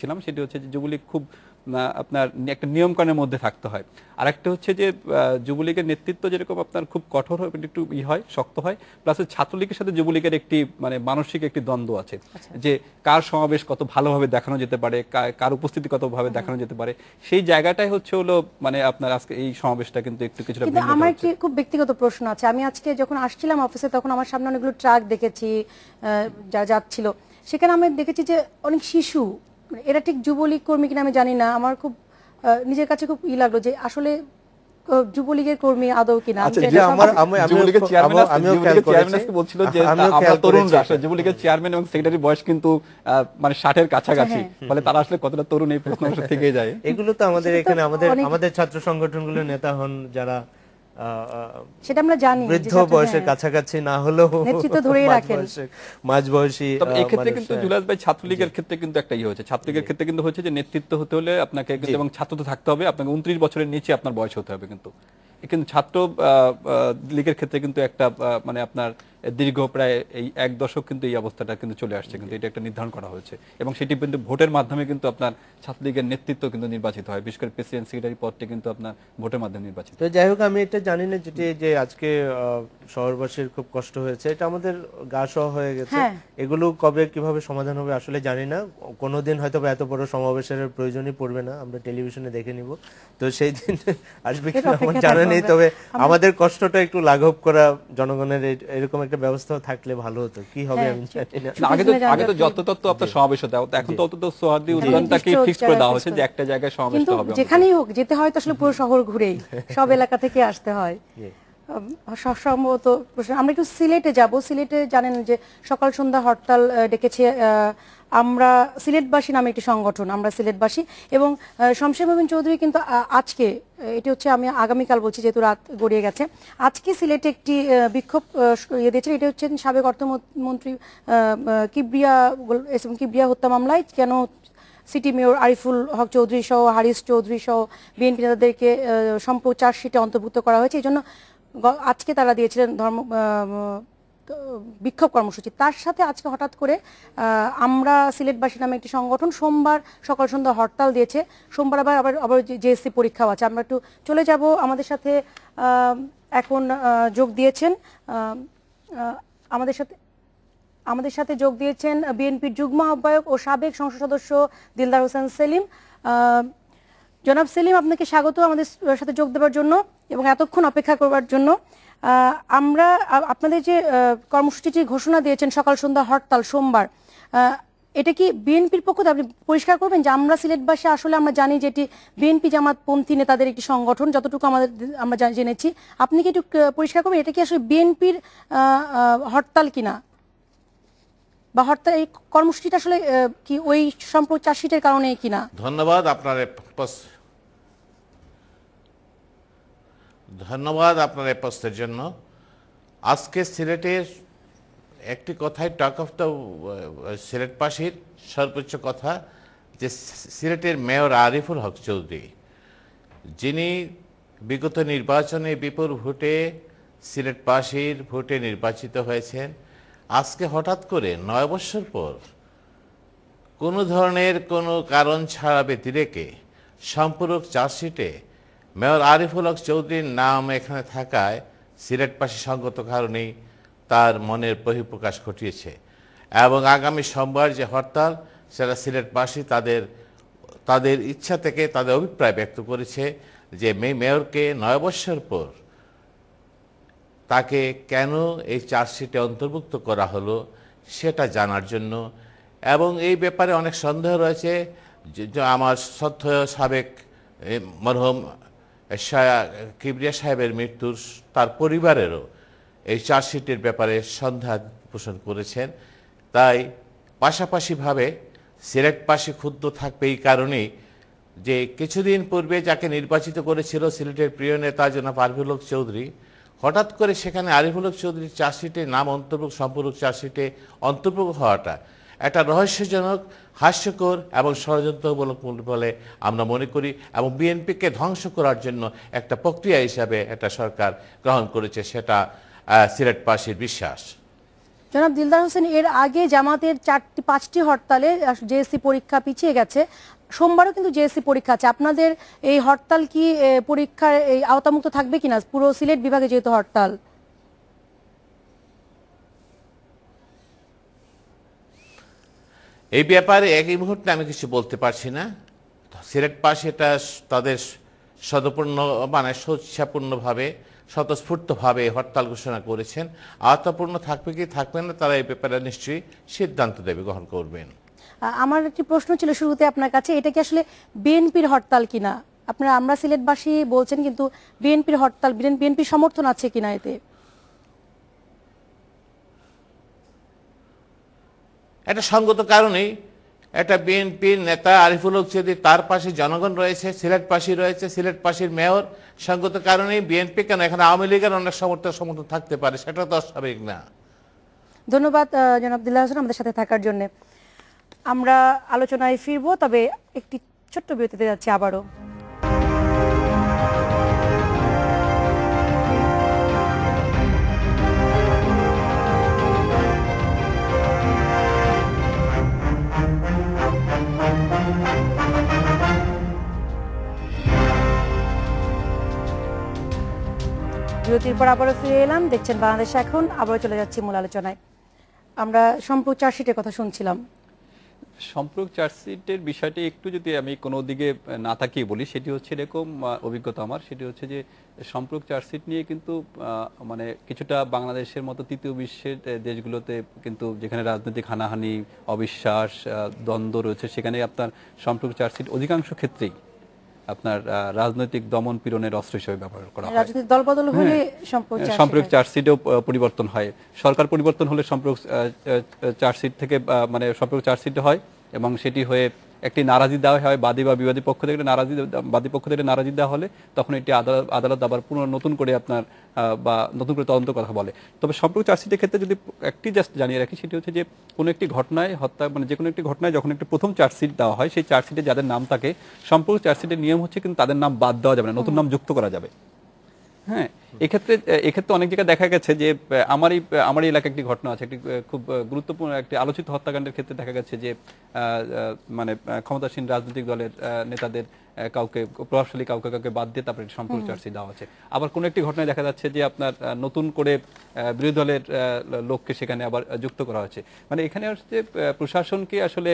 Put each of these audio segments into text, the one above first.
দেখছিলাম, সেটি হচ্ছে যে যুবলীগ খুব আপনার একটা নিয়মকানুনের মধ্যে থাকতে হয়। আর একটা হচ্ছে যে যুবলীগের নেতৃত্ব যেরকম আপনার খুব কঠোর হয়, একটু হয়, শক্ত হয়, প্লাস ছাত্রলীগের সাথে যুবলীগের একটি মানে মানসিক একটি দ্বন্দ্ব আছে, যে কার সমাবেশ কত ভালোভাবে দেখানো যেতে পারে, কার উপস্থিতি কত ভাবে দেখানো যেতে পারে, সেই জায়গাটাই হচ্ছে হলো মানে আপনার আজকে এই সমাবেশটা কিন্তু একটু কিছুটা ভিন্ন। আমার কি খুব ব্যক্তিগত প্রশ্ন আছে, আমি আজকে যখন আসছিলাম অফিসে তখন আমার সামনে অনেকগুলো ট্রাক দেখেছি যা যাচ্ছিল, সেখানে আমি দেখেছি যে অনেক শিশু, এরা ঠিক যুবলীগ কর্মী কিনা আমি জানি না, আমার খুব নিজের কাছে খুব লাগলো যে আসলে যুবলীগের কর্মী আদৌ কিনা। যুবলীগের চেয়ারম্যান বলছিল যে আমরা তরুণরা, যুবলীগের চেয়ারম্যান এবং সেক্রেটারি বয়স কিন্তু মানে 60-এর কাছাকাছি, ফলে তারা আসলে কতটা তরুণ এই প্রশ্ন থেকে যায়। এগুলো তো আমাদের এখানে আমাদের ছাত্র সংগঠনগুলোর নেতা হন যারা সেটা আমরা জানি, বৃদ্ধ বয়সের কাছাকাছি না হলেও নেতৃত্ব ধরেই রাখেন, মাঝবয়সী। তবে এই ক্ষেত্রে কিন্তু জুলাস ভাই ছাত্রলীগের ক্ষেত্রে কিন্তু একটা হয়েছে, ছাত্রলীগের ক্ষেত্রে কিন্তু হচ্ছে যে নেতৃত্ব হতে হলে আপনাকে কিন্তু এবং ছাত্র তো থাকতে হবে, আপনাকে 29 বছরের নিচে আপনার বয়স হতে হবে। কিন্তু ছাত্র লীগের ক্ষেত্রে কিন্তু একটা মানে আপনার দীর্ঘ প্রায় এই 1 দশক কিন্তু এই অবস্থাটা কিন্তু চলে আসছে, কিন্তু এটা একটা নির্ধারণ করা হয়েছে এবং সেটি কিন্তু ভোটের মাধ্যমে কিন্তু আপনার ছাত্রলীগের নেতৃত্ব কিন্তু নির্বাচিত হয়, বিশেষ করে প্রেসিডেন্ট সেক্রেটারি পদটি কিন্তু আপনার ভোটের মাধ্যমে নির্বাচিত। তো যাই হোক, আমি এটা জানি না যে আজকে শহরবাসীর খুব কষ্ট হয়েছে, এটা আমাদের গা সহ হয়ে গেছে। এগুলো কবে কিভাবে সমাধান হবে আসলে জানি না, কোনোদিন হয়তো এত বড় সমাবেশের প্রয়োজনই পড়বে না, আমরা টেলিভিশনে দেখে নিব, তো সেই দিন আসবে কিনা আমার জানা নেই। তবে আমাদের কষ্টটা একটু লাঘব করা, জনগণের এরকম একটা ব্যবস্থা থাকলে ভালো হতো, কি হবে আমি জানি না। আগে তো যত তত্ত্ব আপনার সমাবেশ হতো, এখন তো অন্তত সোহার্দি উদ্যানটাকে ফিক্স করে দেওয়া হয়েছে যে একটা জায়গায় সমাবেশ হবে, যেখানেই হোক যেতে হয় তো আসলে পুরো শহর ঘুরেই সব এলাকা থেকে আসতে হয়। সম্ভবত আমরা একটু সিলেটে যাব। সিলেটে জানেন যে সকাল সন্ধ্যা হরতাল ডেকেছে আমরা সিলেটবাসী নামে একটি সংগঠন, আমরা সিলেটবাসী, এবং শমশের মোবিন চৌধুরী কিন্তু আজকে, এটি হচ্ছে আমি আগামীকাল বলছি যেহেতু রাত গড়িয়ে গেছে, আজকে সিলেটে একটি বিক্ষোভ দিয়েছিল। এটা হচ্ছে সাবেক অর্থমন্ত্রী কিবরিয়া হত্যা মামলায় কেন সিটি মেয়র আরিফুল হক চৌধুরী সহ হারিস চৌধুরী সহ বিএনপি নেতাদেরকে সম্পূর্ণ চার্জশিটে অন্তর্ভুক্ত করা হয়েছে, এই জন্য আজকে তারা দিয়েছিলেন বিক্ষোভ কর্মসূচি। তার সাথে আজকে হঠাৎ করে আমরা সিলেটবাসী নামে একটি সংগঠন সোমবার সকাল সন্ধ্যা হরতাল দিয়েছে। সোমবার আবার জেএসসি পরীক্ষাও আছে। আমরা একটু চলে যাব, আমাদের সাথে এখন যোগ দিয়েছেন আমাদের সাথে যোগ দিয়েছেন বিএনপির যুগ্ম আহ্বায়ক ও সাবেক সংসদ সদস্য দিলদার হোসেন সেলিম। জনাব সেলিম, আপনাকে স্বাগত আমাদের সাথে যোগ দেওয়ার জন্য এবং এতক্ষণ অপেক্ষা করবার জন্য। আমরা আপনাদের যে কর্মসূচিটি ঘোষণা দিয়েছেন সকাল সন্ধ্যা হরতাল সোমবার, এটা কি বিএনপির পক্ষ থেকে আপনি পরিষ্কার করবেন যে আমরা সিলেটবাসী আসলে আমরা জানি যে এটি বিএনপি জামাতপন্থী নেতাদের একটি সংগঠন, যতটুকু আমরা জেনেছি, আপনি কি একটু পরিষ্কার করবেন এটা কি আসলে বিএনপির হরতাল কিনা, বা হরতাল এই কর্মসূচিটা আসলে কি ওই সম্পর্ক চার্জশিটের কারণে কিনা? ধন্যবাদ আপনার এই প্রশ্নের জন্য। আজকে সিলেটের একটি কথাই টক অফ দ্য সিলেটবাসীর সর্বোচ্চ কথা, যে সিলেটের মেয়র আরিফুল হক চৌধুরী, যিনি বিগত নির্বাচনে বিপুল ভোটে সিলেটবাসীর ভোটে নির্বাচিত হয়েছেন, আজকে হঠাৎ করে 9 বছর পর কোনো ধরনের কোনো কারণ ছাড়া ব্যতিরেকে সম্পূরক চার্জশিটে মেয়র আরিফুল হক চৌধুরীর নাম এখানে থাকায় সিলেটবাসী সঙ্গত কারণেই তার মনের বহিঃপ্রকাশ ঘটিয়েছে। এবং আগামী সোমবার যে হরতাল, সেটা সিলেটবাসী তাদের ইচ্ছা থেকে তাদের অভিপ্রায় ব্যক্ত করেছে যে মেয়রকে 9 বছর পর তাকে কেন এই চার্জশিটে অন্তর্ভুক্ত করা হলো সেটা জানার জন্য। এবং এই ব্যাপারে অনেক সন্দেহ রয়েছে, যে আমার শ্রদ্ধেয় সাবেক মরহুম কিবরিয়া সাহেবের মৃত্যুর তার পরিবারেরও এই চার্জশিটের ব্যাপারে সন্দেহ পোষণ করেছেন। তাই পাশাপাশিভাবে সিলেটবাসী ক্ষুব্ধ থাকবে এই কারণেই যে কিছুদিন পূর্বে যাকে নির্বাচিত করেছিল সিলেটের প্রিয় নেতা জনাব আরিফুল হক চৌধুরী, হঠাৎ করে সেখানে আরিফুল হক চৌধুরীর চার্জশিটে নাম সম্পূরক চার্জশিটে অন্তর্ভুক্ত হওয়াটা একটা রহস্যজনক, হাস্যকর এবং ষড়যন্ত্রমূলক বলে আমরা মনে করি, এবং বিএনপিকে ধ্বংস করার জন্য একটা প্রক্রিয়া হিসাবে একটা সরকার গ্রহণ করেছে, সেটা সিলেটবাসীর বিশ্বাস। জনাব দিলদার হোসেন, এর আগে জামাতের 5টি হরতালে জেএসসি পরীক্ষা পিছিয়ে গেছে, সোমবারও কিন্তু জেএসসি পরীক্ষা আছে। আপনাদের এই হরতাল কি পরীক্ষার এই আওতামুক্ত থাকবে কিনা, পুরো সিলেট বিভাগে যেহেতু হরতাল? এই ব্যাপারে একই মুহূর্তে আমি কিছু বলতে পারছি না। সিলেটবাসী এটা তাদের সদপূর্ণ মানে স্বেচ্ছাপূর্ণভাবে স্বতঃস্ফূর্তভাবে হরতাল ঘোষণা করেছেন। আওতাপূর্ণ থাকবে কি থাকবে না তারা এই ব্যাপারে নিশ্চয়ই সিদ্ধান্ত দেবে, গ্রহণ করবেন। আমার একটি প্রশ্ন ছিল শুরুতে আপনার কাছে, এটা কি আসলে বিএনপির হরতাল কিনা? আপনারা আমরা সিলেটবাসী বলছেন, কিন্তু বিএনপির হরতাল, বিএনপির সমর্থন আছে কিনা এতে? এটা সঙ্গত কারণেই এটা বিএনপির নেতা আরিফুল হক যদি তার পাশে জনগণ রয়েছে, সিলেটবাসী রয়েছে, সিলেটবাসীর মেয়র, সঙ্গত কারণেই বিএনপি কেন এখানে আওয়ামী লীগের অনেক সমর্থন থাকতে পারে, সেটা তো অস্বাভাবিক না। ধন্যবাদ জনাব দিলদার হোসেন আমাদের সাথে থাকার জন্য। আমরা আলোচনায় ফিরবো, তবে একটি ছোট্ট বিরতিতে যাচ্ছি আবারও। বিরতির পর আবারও ফিরে এলাম, দেখছেন বাংলাদেশ এখন। আবারও চলে যাচ্ছি মূল আলোচনায়। আমরা সম্পর্ক চার্জশিটের কথা শুনছিলাম। সম্পর্ক চার্জশিটের বিষয়টি একটু যদি আমি কোনো দিকে না তাকিয়ে বলি, সেটি হচ্ছে এরকম অভিজ্ঞতা আমার, সেটি হচ্ছে যে সম্পর্ক চার্জশিট নিয়ে কিন্তু মানে কিছুটা বাংলাদেশের মতো তৃতীয় বিশ্বের দেশগুলোতে কিন্তু যেখানে রাজনৈতিক হানাহানি, অবিশ্বাস, দ্বন্দ্ব রয়েছে, সেখানে আপনার সম্পর্ক চার্জশিট অধিকাংশ ক্ষেত্রেই আপনার রাজনৈতিক দমন পীড়নের অস্ত্র হিসেবে ব্যবহার করা হয়। রাজনৈতিক দলবদল হলে সম্পর্ক চার্জশিটেও পরিবর্তন হয়, সরকার পরিবর্তন হলে সম্পর্ক চার্জশিট থেকে মানে সম্পর্ক চার্জশিট হয়, এবং সেটি হয়ে একটি নারাজি দেওয়া হয় বাদী বা বিবাদী পক্ষ থেকে বাদী পক্ষ থেকে নারাজি দেওয়া হলে তখন এটি আদালত আবার নতুন করে আপনার বা নতুন করে তদন্ত কথা বলে। তবে সম্পর্ক চার্জশিটের ক্ষেত্রে যদি একটি জাস্ট জানিয়ে রাখি, সেটি হচ্ছে যে কোনো একটি ঘটনায় হত্যা মানে যে কোনো একটি ঘটনায় যখন একটি প্রথম চার্জশিট দেওয়া হয়, সেই চার্জশিটে যাদের নাম থাকে, সম্পর্ক চার্জশিটের নিয়ম হচ্ছে কিন্তু তাদের নাম বাদ দেওয়া যাবে না, নতুন নাম যুক্ত করা যাবে। হ্যাঁ, এক্ষেত্রে অনেক জায়গায় দেখা গেছে যে আমারই এলাকায় একটি ঘটনা আছে, একটি খুব গুরুত্বপূর্ণ একটি আলোচিত হত্যাকাণ্ডের ক্ষেত্রে দেখা গেছে যে মানে ক্ষমতাসীন রাজনৈতিক দলের নেতাদের কাউকে, প্রভাবশালী কাউকে বাদ দিয়ে তারপরে সম্পর্ক চার্জশিট দেওয়া হচ্ছে। আবার কোনো একটি ঘটনায় দেখা যাচ্ছে যে আপনার নতুন করে বিরোধী দলের লোককে সেখানে আবার যুক্ত করা হচ্ছে। মানে এখানে হচ্ছে প্রশাসনকে আসলে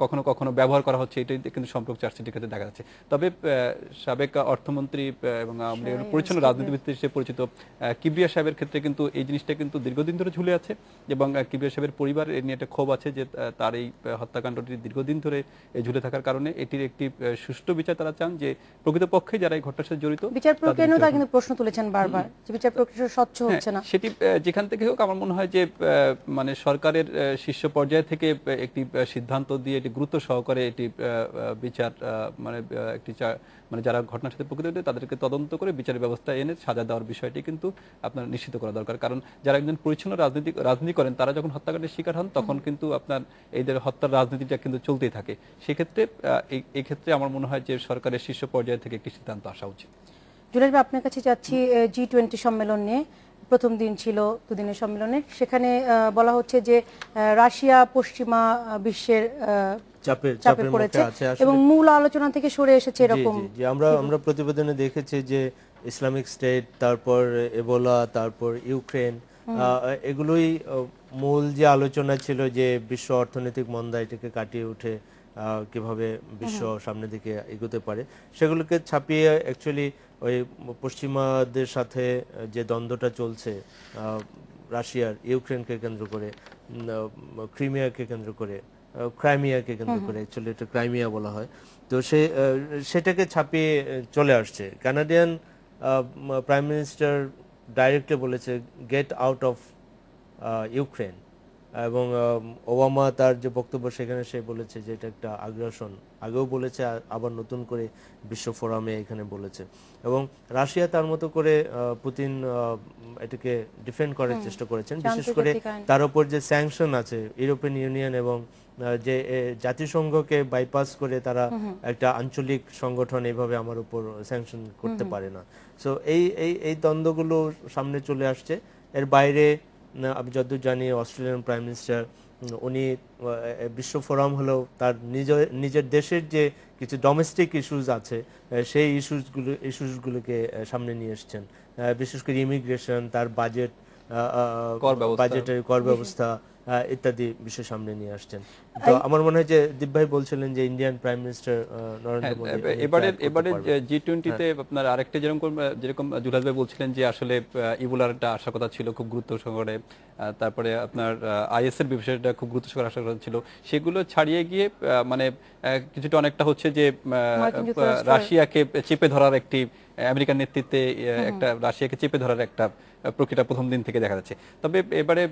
কখনো কখনো ব্যবহার করা হচ্ছে, এটাই কিন্তু সম্পর্ক চার্জশিটের ক্ষেত্রে দেখা যাচ্ছে। তবে সাবেক অর্থমন্ত্রী এবং পরিচ্ছন্ন রাজনীতিবিদ হিসেবে পরিচিত কিবরিয়া সাহেবের ক্ষেত্রে কিন্তু এই জিনিসটা কিন্তু দীর্ঘদিন ধরে ঝুলে আছে, এবং কিবরিয়া সাহেবের পরিবার এ নিয়ে একটা ক্ষোভ আছে যে তার এই হত্যাকাণ্ডটি দীর্ঘদিন ধরে ঝুলে থাকার কারণে এটির একটি সুষ্ঠু বিচার তারা চান, যে প্রকৃতপক্ষে যারা এই ঘটনার সাথে জড়িত বিচার প্রক্রিয়া নিয়ে তারা কিন্তু প্রশ্ন তুলেছেন বারবার, যে বিচার প্রক্রিয়া স্বচ্ছ হচ্ছে না। সেটি যেখান থেকে হোক, আমার মনে হয় যে মানে সরকারের শীর্ষ পর্যায় থেকে একটি সিদ্ধান্ত দিয়ে এটি গুরুত্ব সহকারে এটি বিচার মানে একটি মানে যারা ঘটনার সাথে প্রকৃত তাদেরকে তদন্ত করে বিচারের ব্যবস্থা এনে সাজা দেওয়ার বিষয়টি কিন্তু আপনার নিশ্চিত করা দরকার। কারণ যারা একজন পরিচ্ছন্ন রাজনীতি করেন, তারা যখন হত্যাকাণ্ডের শিকার হন তখন কিন্তু আপনার এইদের হত্যার রাজনীতিটা কিন্তু চলতেই থাকে। সেক্ষেত্রে এই ক্ষেত্রে আমার মনে হয় যে সরকারের শীর্ষ পর্যায় থেকে একটি সিদ্ধান্ত আসা উচিত। জুলাইর ভাই, আপনার কাছে যাচ্ছি G20 সম্মেলন নিয়ে। প্রথম দিন ছিল দুদিনের সম্মেলনে, সেখানে বলা হচ্ছে যে রাশিয়া পশ্চিমা বিশ্বের চাপে পড়েছে এবং মূল আলোচনা থেকে সরে এসেছে এরকম। আমরা প্রতিবেদনে দেখেছি যে ইসলামিক স্টেট, তারপর এবোলা, তারপর ইউক্রেন, এগুলোই মূল যে আলোচনা ছিল, যে বিশ্ব অর্থনৈতিক মন্দা এটাকে কাটিয়ে উঠে কিভাবে বিশ্ব সামনের দিকে এগোতে পারে, সেগুলোকে ছাপিয়ে অ্যাকচুয়ালি ওই পশ্চিমাদের সাথে যে দ্বন্দ্বটা চলছে রাশিয়ার, ইউক্রেনকে কেন্দ্র করে, ক্রিমিয়াকে কেন্দ্র করে, ক্রাইমিয়াকে কেন্দ্র করে, অ্যাকচুয়ালি এটা ক্রাইমিয়া বলা হয়, তো সেটাকে ছাপিয়ে চলে আসছে। কানাডিয়ান প্রাইম মিনিস্টার ডাইরেক্টলি বলেছে গেট আউট অফ ইউক্রেন, এবং ওবামা তার যে বক্তব্য সেখানে সে বলেছে যে এটা একটা আগ্রাসন, আগেও বলেছে, আবার নতুন করে বিশ্ব ফোরামে এখানে বলেছে। এবং রাশিয়া তার মতো করে পুতিন এটাকে ডিফেন্ড করার চেষ্টা করেছেন, বিশেষ করে তার উপর যে স্যাংশন আছে ইউরোপিয়ান ইউনিয়ন এবং যে জাতিসংঘকে বাইপাস করে তারা একটা আঞ্চলিক সংগঠন এইভাবে আমার উপর স্যাংশন করতে পারে না। সো এই দ্বন্দ্বগুলো সামনে চলে আসছে। এর বাইরে আমি যতদূর জানি অস্ট্রেলিয়ান প্রাইম মিনিস্টার উনি বিশ্ব ফোরাম হলেও তার নিজের দেশের যে কিছু ডোমেস্টিক ইস্যুস আছে সেই ইস্যুসগুলোকে সামনে নিয়ে এসছেন, বিশেষ করে ইমিগ্রেশন, তার বাজেট, বাজেটের কর ব্যবস্থা ইত্যাদি বিষয় সামনে নিয়ে আসছেন। তো আমার মনে হয় যে দীপ ভাই বলছিলেন যে Indian prime minister Narendra Modi এবারে G20-তে আপনার আরেকটা যেরকম জুলাস ভাই বলছিলেন যে আসলে ইবোলার একটা আসার কথা ছিল খুব গুরুত্ব সহকারে, তারপরে আপনার IS এর বিষয়টা খুব গুরুত্ব সহকারে আসার কথা ছিল, সেগুলো ছাড়িয়ে গিয়ে মানে কিছুটা অনেকটা হচ্ছে যে রাশিয়াকে চেপে ধরার একটি আমেরিকার নেতৃত্বে একটা রাশিয়াকে চেপে ধরার একটা প্রক্রিয়া প্রথম দিন থেকে দেখা যাচ্ছে। তবে এবারে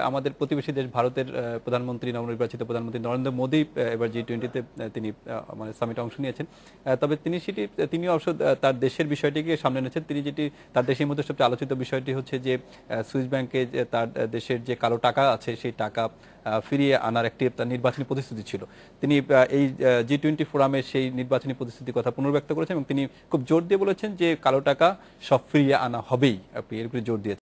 আমাদের প্রতিবেশী দেশ ভারতের প্রধানমন্ত্রী, নবনির্বাচিত প্রধানমন্ত্রী নরেন্দ্র মোদী এবার G20-তে তিনি মানে সামিটে অংশ নিয়েছেন। তবে তিনি অবশ্য তার দেশের বিষয়টিকে সামনে এনেছেন। তিনি যেটি তার দেশের মধ্যে সবচেয়ে আলোচিত বিষয়টি হচ্ছে যে সুইস ব্যাংকে তার দেশের যে কালো টাকা আছে সেই টাকা ফিরিয়ে আনার একটি তার নির্বাচনী প্রতিশ্রুতি ছিল। তিনি এই G20 ফোরামে সেই নির্বাচনী প্রতিশ্রুতির কথা পুনর্ব্যক্ত করেছেন এবং তিনি খুব জোর দিয়ে বলেছেন যে কালো টাকা সব ফিরিয়ে আনা হবেই, এর উপরে জোর দিয়েছেন।